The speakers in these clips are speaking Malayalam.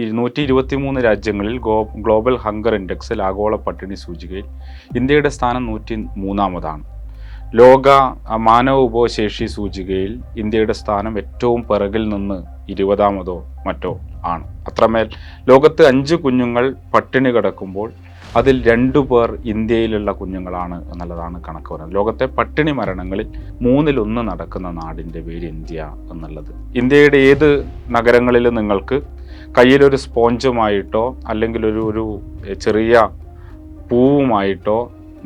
123 രാജ്യങ്ങളിൽ ഗ്ലോബൽ ഹങ്കർ ഇൻഡെക്സിൽ ആഗോള പട്ടിണി സൂചികയിൽ ഇന്ത്യയുടെ സ്ഥാനം 103-ാമതാണ്. ലോക മാനവ വിഭവശേഷി സൂചികയിൽ ഇന്ത്യയുടെ സ്ഥാനം ഏറ്റവും പിറകിൽ നിന്ന് 20-മതോ മറ്റോ ആണ്. അത്രമേൽ ലോകത്ത് 5 കുഞ്ഞുങ്ങൾ പട്ടിണി കിടക്കുമ്പോൾ അതിൽ 2 പേർ ഇന്ത്യയിലുള്ള കുഞ്ഞുങ്ങളാണ് എന്നുള്ളതാണ് കണക്ക് പറയുന്നത്. ലോകത്തെ പട്ടിണി മരണങ്ങളിൽ 1/3 നടക്കുന്ന നാടിൻ്റെ പേര് ഇന്ത്യ എന്നുള്ളത്. ഇന്ത്യയുടെ ഏത് നഗരങ്ങളിലും നിങ്ങൾക്ക് കയ്യിലൊരു സ്പോഞ്ചുമായിട്ടോ അല്ലെങ്കിൽ ഒരു ചെറിയ പൂവുമായിട്ടോ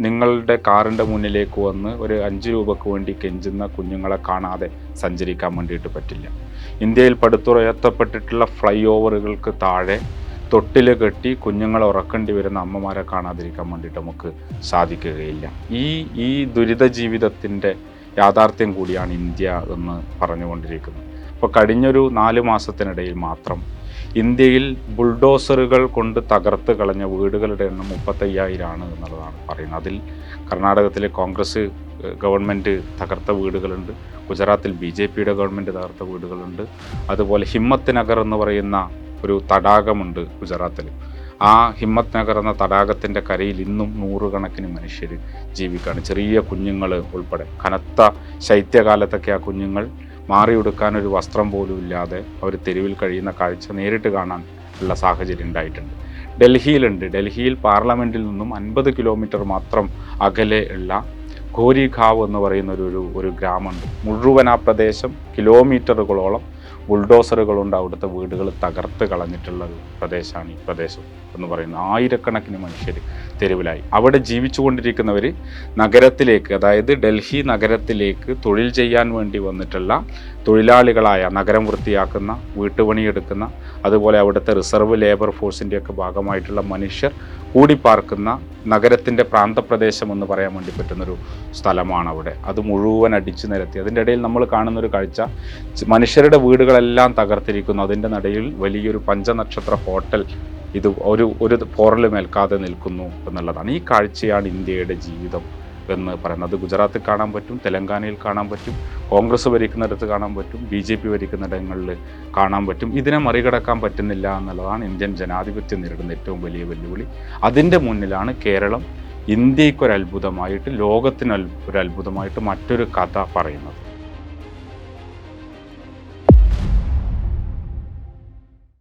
നിങ്ങളുടെ കാറിൻ്റെ മുന്നിലേക്ക് വന്ന് ഒരു 5 രൂപയ്ക്ക് വേണ്ടി കെഞ്ചുന്ന കുഞ്ഞുങ്ങളെ കാണാതെ സഞ്ചരിക്കാൻ വേണ്ടിയിട്ട് പറ്റില്ല. ഇന്ത്യയിൽ പടുത്തുയർത്തപ്പെട്ടിട്ടുള്ള ഫ്ലൈ ഓവറുകൾക്ക് താഴെ തൊട്ടിൽ കെട്ടി കുഞ്ഞുങ്ങളെ ഉറക്കേണ്ടി വരുന്ന അമ്മമാരെ കാണാതിരിക്കാൻ വേണ്ടിയിട്ട് നമുക്ക് സാധിക്കുകയില്ല. ഈ ദുരിത ജീവിതത്തിൻ്റെ യാഥാർത്ഥ്യം കൂടിയാണ് ഇന്ത്യ എന്ന് പറഞ്ഞുകൊണ്ടിരിക്കുന്നത്. അപ്പോൾ കഴിഞ്ഞൊരു 4 മാസത്തിനിടയിൽ മാത്രം ഇന്ത്യയിൽ ബുൾഡോസറുകൾ കൊണ്ട് തകർത്ത് കളഞ്ഞ വീടുകളുടെ എണ്ണം 35,000 എന്നുള്ളതാണ് പറയുന്നത്. അതിൽ കർണാടകത്തിലെ കോൺഗ്രസ് ഗവൺമെൻറ് തകർത്ത വീടുകളുണ്ട്, ഗുജറാത്തിൽ BJPയുടെ ഗവൺമെൻറ് തകർത്ത വീടുകളുണ്ട്, അതുപോലെ ഹിമ്മത്ത് നഗർ എന്ന് പറയുന്ന ഒരു തടാകമുണ്ട് ഗുജറാത്തിൽ. ആ ഹിമ്മത്ത് നഗർ എന്ന തടാകത്തിൻ്റെ കരയിൽ ഇന്നും 100 കണക്കിന് മനുഷ്യർ ജീവിക്കുകയാണ്, ചെറിയ കുഞ്ഞുങ്ങൾ ഉൾപ്പെടെ. കനത്ത ശൈത്യകാലത്തൊക്കെ ആ കുഞ്ഞുങ്ങൾ മാറിയെടുക്കാനൊരു വസ്ത്രം പോലും ഇല്ലാതെ അവർ തെരുവിൽ കഴിയുന്ന കാഴ്ച നേരിട്ട് കാണാൻ ഉള്ള സാഹചര്യം ഉണ്ടായിട്ടുണ്ട്. ഡൽഹിയിൽ പാർലമെൻറ്റിൽ നിന്നും 50 കിലോമീറ്റർ മാത്രം അകലെ ഉള്ള ഘോരിഖാവ് എന്ന് പറയുന്ന ഒരു ഗ്രാമമുണ്ട്. മുഴുവൻ ആ പ്രദേശം കിലോമീറ്ററുകളോളം ബുൾഡോസറുകളുണ്ട് അവിടുത്തെ വീടുകൾ തകർത്ത് കളഞ്ഞിട്ടുള്ള ഒരു പ്രദേശമാണ് ഈ പ്രദേശം എന്ന് പറയുന്നത്. ആയിരക്കണക്കിന് മനുഷ്യർ തെരുവിലായി. അവിടെ ജീവിച്ചു കൊണ്ടിരിക്കുന്നവർ നഗരത്തിലേക്ക്, അതായത് ഡൽഹി നഗരത്തിലേക്ക് തൊഴിൽ ചെയ്യാൻ വേണ്ടി വന്നിട്ടുള്ള തൊഴിലാളികളായ, നഗരം വൃത്തിയാക്കുന്ന, വീട്ടുപണിയെടുക്കുന്ന, അതുപോലെ അവിടുത്തെ റിസർവ് ലേബർ ഫോഴ്സിൻ്റെയൊക്കെ ഭാഗമായിട്ടുള്ള മനുഷ്യർ കൂടിപ്പാർക്കുന്ന നഗരത്തിൻ്റെ പ്രാന്തപ്രദേശം എന്ന് പറയാൻ വേണ്ടി പറ്റുന്നൊരു സ്ഥലമാണ് അവിടെ. അത് മുഴുവൻ അടിച്ചു നിരത്തി. അതിൻ്റെ ഇടയിൽ നമ്മൾ കാണുന്നൊരു കാഴ്ച, മനുഷ്യരുടെ വീടുകളെല്ലാം തകർത്തിരിക്കുന്നു. അതിൻ്റെ നടയിൽ വലിയൊരു 5 നക്ഷത്ര ഹോട്ടൽ ഇത് ഒരു പോറൽ മേൽക്കാതെ നിൽക്കുന്നു എന്നുള്ളതാണ്. ഈ കാഴ്ചയാണ് ഇന്ത്യയുടെ ജീവിതം എന്ന് പറയുന്നത്. അത് ഗുജറാത്തിൽ കാണാൻ പറ്റും, തെലങ്കാനയിൽ കാണാൻ പറ്റും, കോൺഗ്രസ് ഭരിക്കുന്നിടത്ത് കാണാൻ പറ്റും, BJP ഭരിക്കുന്നിടങ്ങളിൽ കാണാൻ പറ്റും. ഇതിനെ മറികടക്കാൻ പറ്റുന്നില്ല എന്നുള്ളതാണ് ഇന്ത്യൻ ജനാധിപത്യം നേരിടുന്ന ഏറ്റവും വലിയ വെല്ലുവിളി. അതിൻ്റെ മുന്നിലാണ് കേരളം ഇന്ത്യക്കൊരത്ഭുതമായിട്ട്, ലോകത്തിന് ഒരു അത്ഭുതമായിട്ട് മറ്റൊരു കഥ പറയുന്നത്.